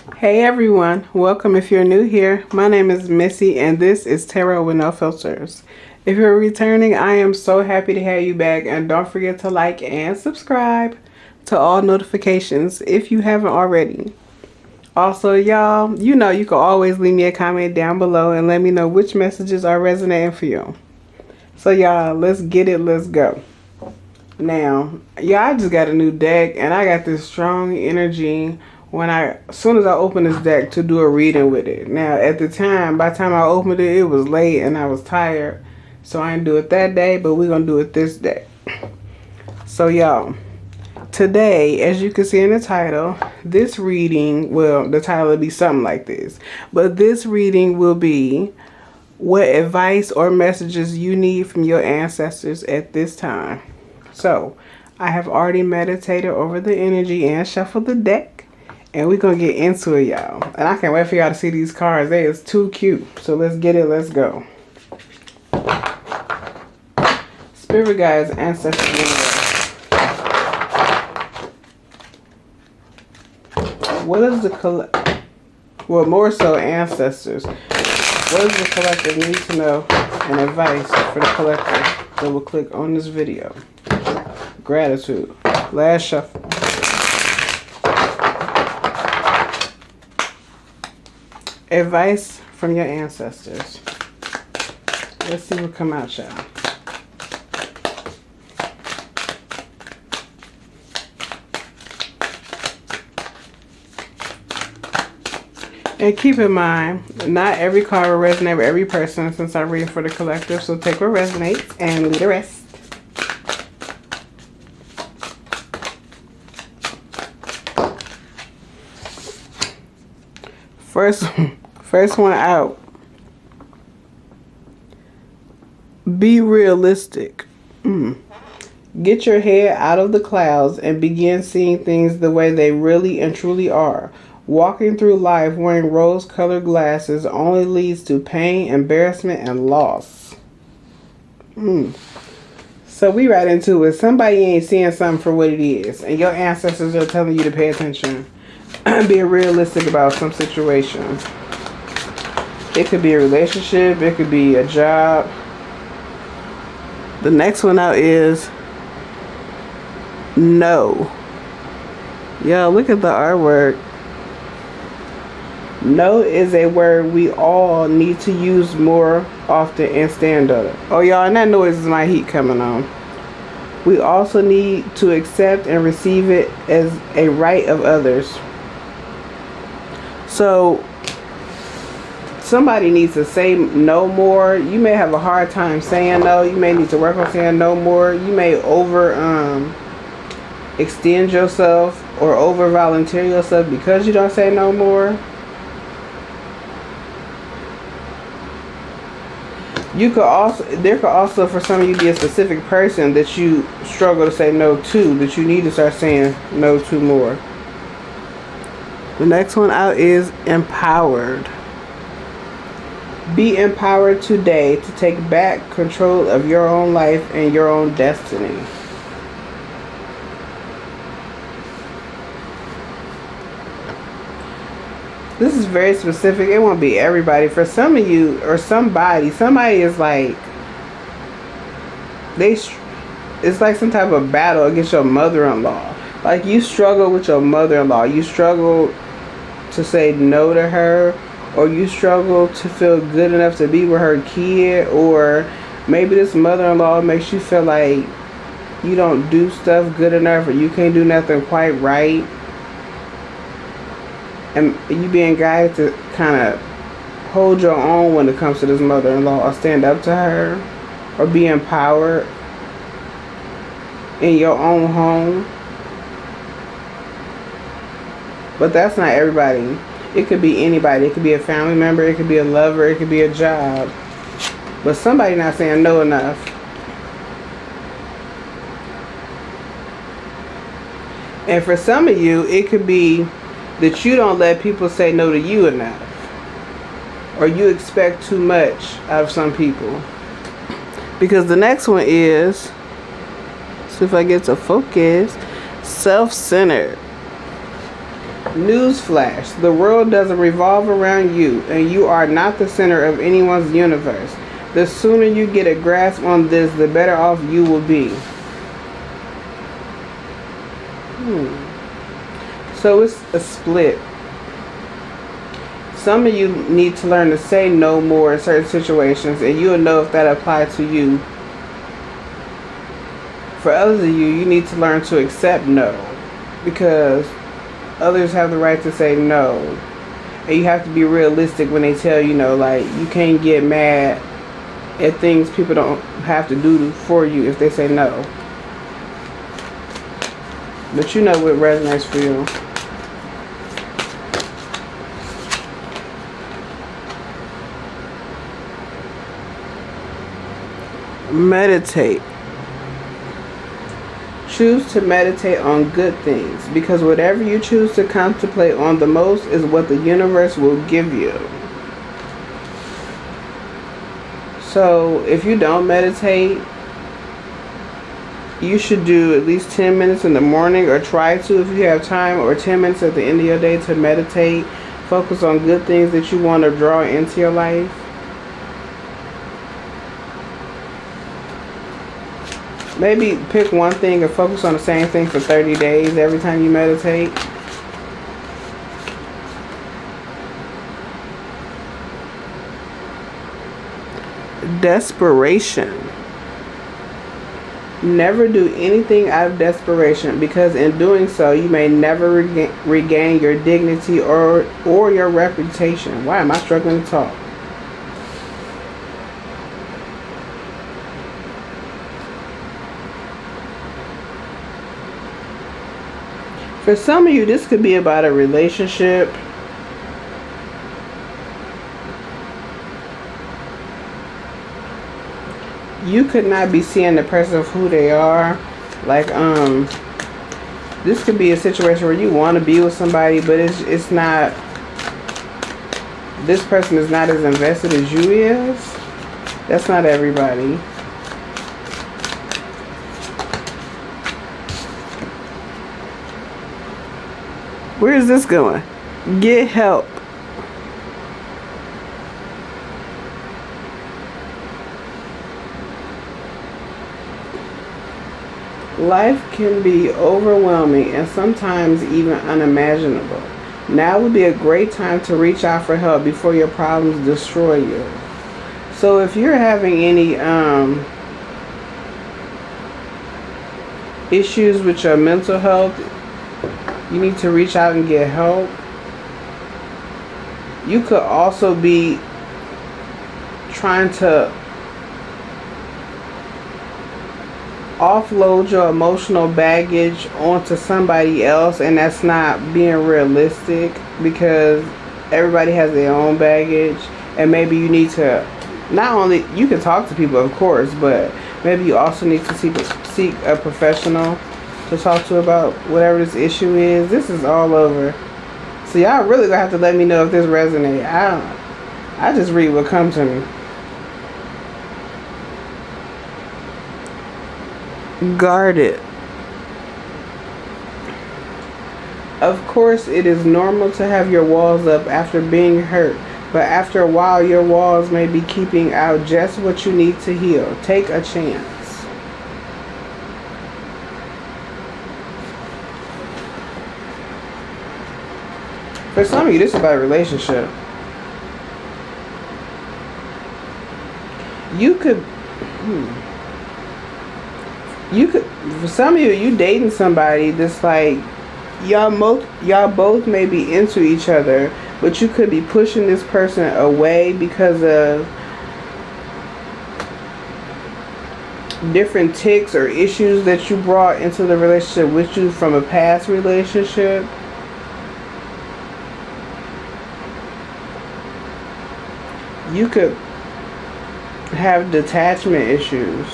Hey everyone, welcome if you're new here. My name is Missy and this is Tarot with No Filters. If you're returning, I am so happy to have you back, and don't forget to like and subscribe to all notifications if you haven't already. Also, y'all, you know you can always leave me a comment down below and let me know which messages are resonating for you. So y'all, let's get it, let's go. Now, yeah, I just got a new deck and I got this strong energy as soon as I opened this deck to do a reading with it. Now, at the time, by the time I opened it, it was late and I was tired. So I didn't do it that day, but we're going to do it this day. So y'all, today, as you can see in the title, this reading, well, the title will be something like this. But this reading will be what advice or messages you need from your ancestors at this time. So, I have already meditated over the energy and shuffled the deck. And we're going to get into it, y'all. And I can't wait for y'all to see these cards. They is too cute. So let's get it. Let's go. Spirit guides, ancestors. What is the well, more so ancestors. What does the collective need to know and advice for the collective that will click on this video? Gratitude. Last shuffle. Advice from your ancestors. Let's see what come out, y'all. And keep in mind, not every card will resonate with every person since I'm reading for the collective. So take what resonates and leave the rest. First one out. Be realistic. Get your head out of the clouds and begin seeing things the way they really and truly are. Walking through life wearing rose-colored glasses only leads to pain, embarrassment, and loss. So we right into it. Somebody ain't seeing something for what it is, and your ancestors are telling you to pay attention. Being realistic about some situation. It could be a relationship. It could be a job. The next one out is no. Yo, look at the artwork. No is a word we all need to use more often and stand on. Oh, y'all, and that noise is my heat coming on. We also need to accept and receive it as a right of others. So, somebody needs to say no more. You may have a hard time saying no. You may need to work on saying no more. You may extend yourself or over volunteer yourself because you don't say no more. There could also for some of you be a specific person that you struggle to say no to, that you need to start saying no to more. The next one out is empowered. Be empowered today to take back control of your own life and your own destiny. This is very specific. It won't be everybody. For some of you or somebody is like, it's like some type of battle against your mother-in-law. Like you struggle with your mother-in-law. You struggle to say no to her, or you struggle to feel good enough to be with her kid, or maybe this mother-in-law makes you feel like you don't do stuff good enough, or you can't do nothing quite right, and you being guided to kind of hold your own when it comes to this mother-in-law, or stand up to her, or be empowered in your own home. But that's not everybody. It could be anybody. It could be a family member. It could be a lover. It could be a job. But somebody not saying no enough. And for some of you, it could be that you don't let people say no to you enough. Or you expect too much out of some people. Because the next one is, see if I get to focus, self-centered. Newsflash, the world doesn't revolve around you, and you are not the center of anyone's universe. The sooner you get a grasp on this, the better off you will be. So it's a split. Some of you need to learn to say no more in certain situations, and you'll know if that applies to you. For others of you, you need to learn to accept no, because others have the right to say no. And you have to be realistic when they tell you no. Like, you can't get mad at things people don't have to do for you if they say no. But you know what resonates for you. Meditate. Choose to meditate on good things, because whatever you choose to contemplate on the most is what the universe will give you. So if you don't meditate, you should do at least 10 minutes in the morning, or try to if you have time, or 10 minutes at the end of your day to meditate. Focus on good things that you want to draw into your life. Maybe pick one thing and focus on the same thing for 30 days every time you meditate. Desperation. Never do anything out of desperation, because in doing so, you may never regain your dignity or your reputation. Why am I struggling to talk? For some of you, this could be about a relationship. You could not be seeing the person for who they are. Like, this could be a situation where you want to be with somebody, but it's not, this person is not as invested as you is. That's not everybody. Where is this going? Get help. Life can be overwhelming and sometimes even unimaginable. Now would be a great time to reach out for help before your problems destroy you. So if you're having any issues with your mental health, you need to reach out and get help. You could also be trying to offload your emotional baggage onto somebody else, and that's not being realistic, because everybody has their own baggage. And maybe you need to, not only, you can talk to people of course, but maybe you also need to seek a professional to talk to about whatever this issue is. This is all over. So y'all really gonna have to let me know if this resonates. I just read what comes to me. Guard it. Of course, it is normal to have your walls up after being hurt, but after a while your walls may be keeping out just what you need to heal. Take a chance. For some of you, this is about a relationship. You could, for some of you, you dating somebody that's like, y'all both may be into each other, but you could be pushing this person away because of different tics or issues that you brought into the relationship with you from a past relationship. You could have detachment issues.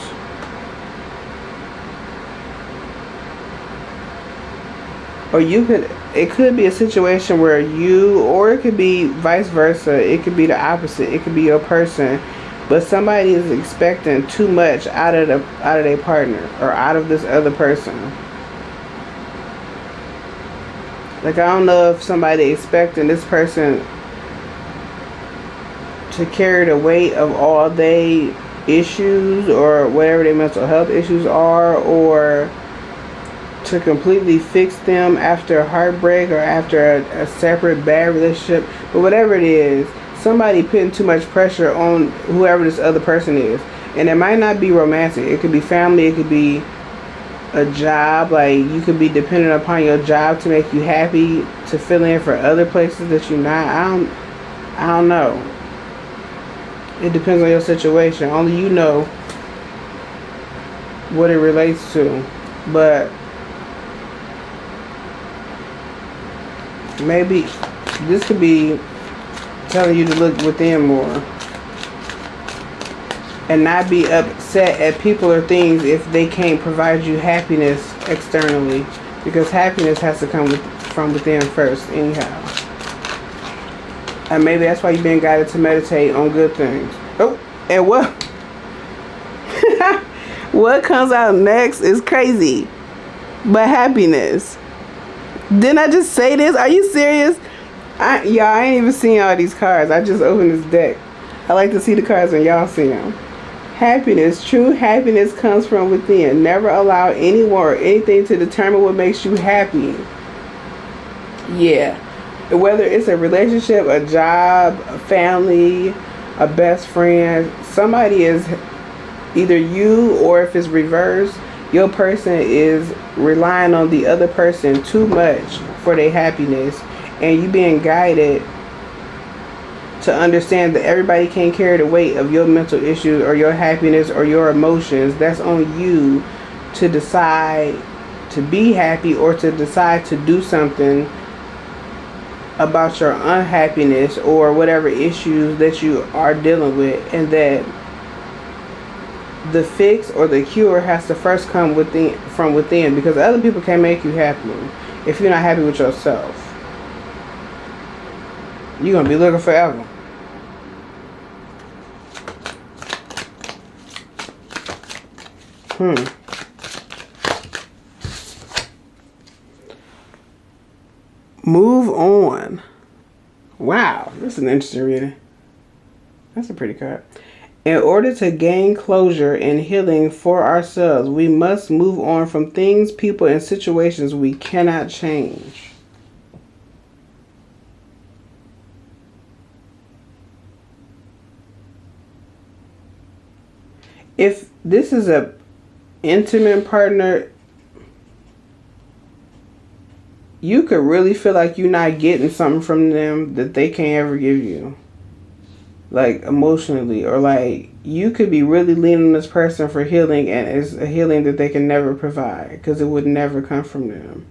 Or it could be a situation where or it could be vice versa. It could be the opposite. It could be your person, but somebody is expecting too much out of their partner or out of this other person. Like, I don't know if somebody expecting this person to carry the weight of all they issues or whatever their mental health issues are, or to completely fix them after a heartbreak or after a separate bad relationship. But whatever it is, somebody putting too much pressure on whoever this other person is. And it might not be romantic. It could be family. It could be a job. Like, you could be dependent upon your job to make you happy, to fill in for other places that you're not. I don't know. It depends on your situation. Only you know what it relates to. But maybe this could be telling you to look within more and not be upset at people or things if they can't provide you happiness externally, because happiness has to come from within first anyhow. And maybe that's why you've been guided to meditate on good things. Oh, and what what comes out next is crazy, but happiness. Didn't I just say this? Are you serious? Y'all, I ain't even seen all these cards. I just opened this deck. I like to see the cards when y'all see them. Happiness. True happiness comes from within. Never allow anyone or anything to determine what makes you happy. Yeah. Whether it's a relationship, a job, a family, a best friend, somebody is either you, or if it's reversed, your person is relying on the other person too much for their happiness, and you being guided to understand that everybody can't carry the weight of your mental issues or your happiness or your emotions. That's on you to decide to be happy or to decide to do something about your unhappiness or whatever issues that you are dealing with, and that the fix or the cure has to first come from within, because other people can't make you happy if you're not happy with yourself. You're gonna be looking forever. Move on. Wow, this is an interesting reading. That's a pretty card. In order to gain closure and healing for ourselves, we must move on from things, people, and situations we cannot change. If this is a intimate partner, you could really feel like you're not getting something from them that they can't ever give you. Like emotionally, or like you could be really leaning on this person for healing, and it's a healing that they can never provide because it would never come from them.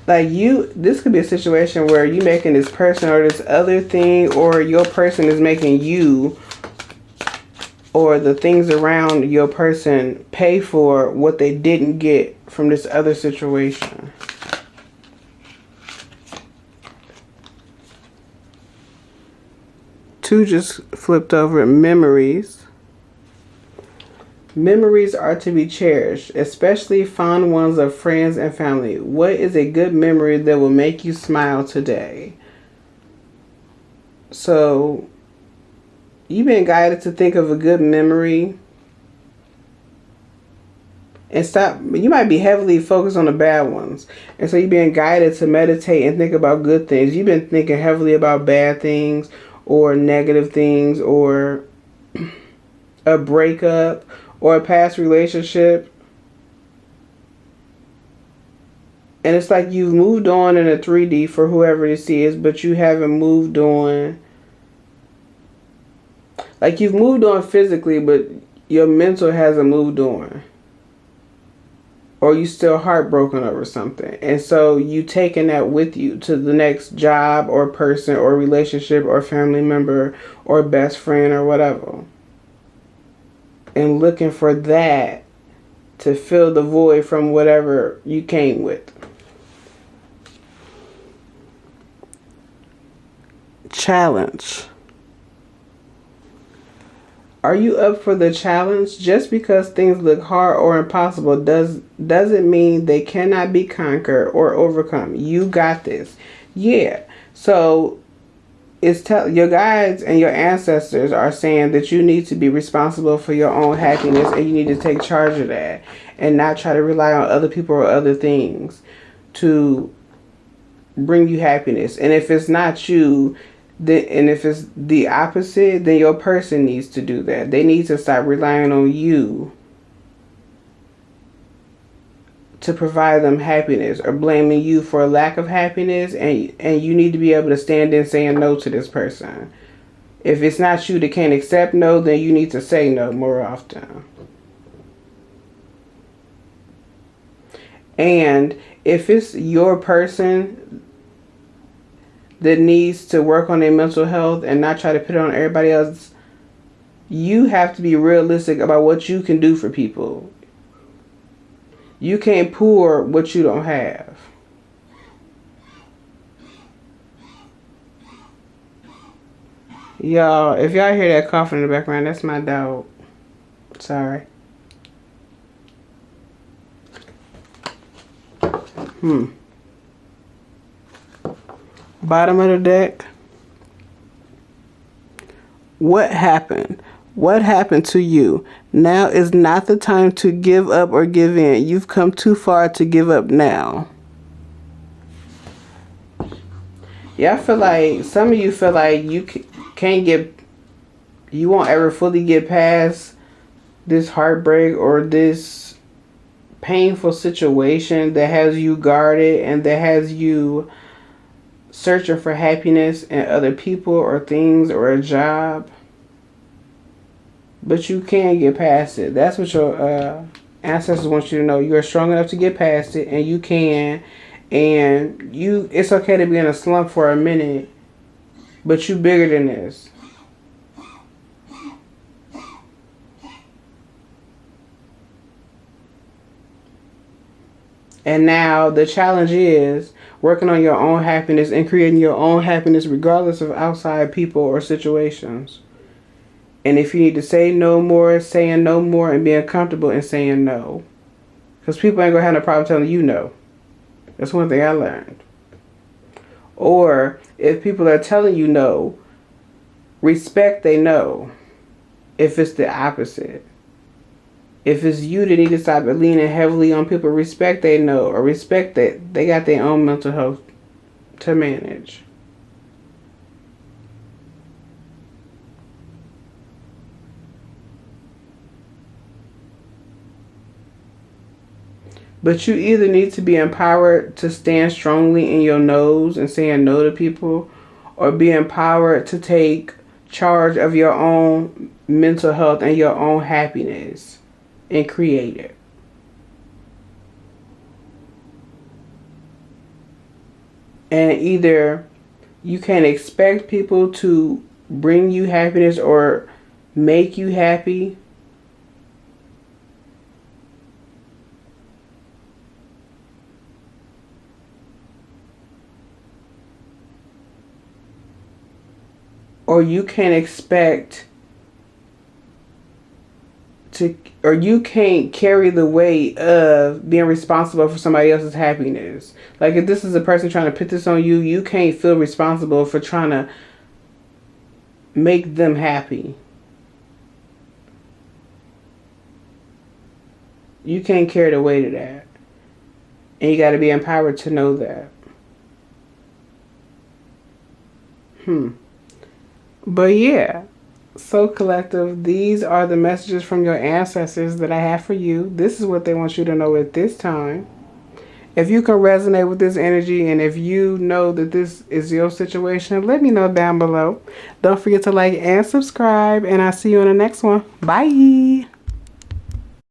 Like this could be a situation where you making this person or this other thing, or your person is making you or the things around your person pay for what they didn't get from this other situation. Two just flipped over. Memories. Memories are to be cherished, especially fond ones of friends and family. What is a good memory that will make you smile today? So you've been guided to think of a good memory and stop. You might be heavily focused on the bad ones, and so you've been guided to meditate and think about good things. You've been thinking heavily about bad things or negative things or a breakup or a past relationship, and it's like you've moved on in a 3D for whoever this is, but you haven't moved on. Like you've moved on physically, but your mental hasn't moved on. Or you still heartbroken over something. And so you taking that with you to the next job or person or relationship or family member or best friend or whatever. And looking for that to fill the void from whatever you came with. Challenge. Are you up for the challenge? Just because things look hard or impossible doesn't mean they cannot be conquered or overcome. You got this. Yeah. So it's your guides and your ancestors are saying that you need to be responsible for your own happiness, and you need to take charge of that and not try to rely on other people or other things to bring you happiness. And if it's not you, and if it's the opposite, then your person needs to do that. They need to stop relying on you to provide them happiness, or blaming you for a lack of happiness, and you need to be able to stand in saying no to this person. If it's not you that can't accept no, then you need to say no more often. And if it's your person that needs to work on their mental health and not try to put it on everybody else, you have to be realistic about what you can do for people. You can't pour what you don't have. Y'all, if y'all hear that coughing in the background, that's my dog. Sorry. Bottom of the deck. What happened? What happened to you? Now is not the time to give up or give in. You've come too far to give up now. Yeah, I feel like some of you feel like you won't ever fully get past this heartbreak or this painful situation that has you guarded and that has you searching for happiness in other people or things or a job. But you can get past it. That's what your ancestors want you to know. You are strong enough to get past it, and you can. And it's okay to be in a slump for a minute, but you bigger than this. And now the challenge is working on your own happiness and creating your own happiness regardless of outside people or situations. And if you need to say no more, saying no more, and being comfortable in saying no. Because people ain't going to have no problem telling you no. That's one thing I learned. Or if people are telling you no, respect they no. If it's the opposite. If it's you that need to stop leaning heavily on people, respect they no. Or respect that they got their own mental health to manage. But you either need to be empowered to stand strongly in your no's and saying no to people, or be empowered to take charge of your own mental health and your own happiness and create it. And either you can expect people to bring you happiness or make you happy, or you can't expect to, or you can't carry the weight of being responsible for somebody else's happiness. Like if this is a person trying to put this on you, you can't feel responsible for trying to make them happy. You can't carry the weight of that. And you got to be empowered to know that. But yeah, so collective, these are the messages from your ancestors that I have for you. This is what they want you to know at this time. If you can resonate with this energy, and if you know that this is your situation, let me know down below. Don't forget to like and subscribe, and I'll see you in the next one. Bye.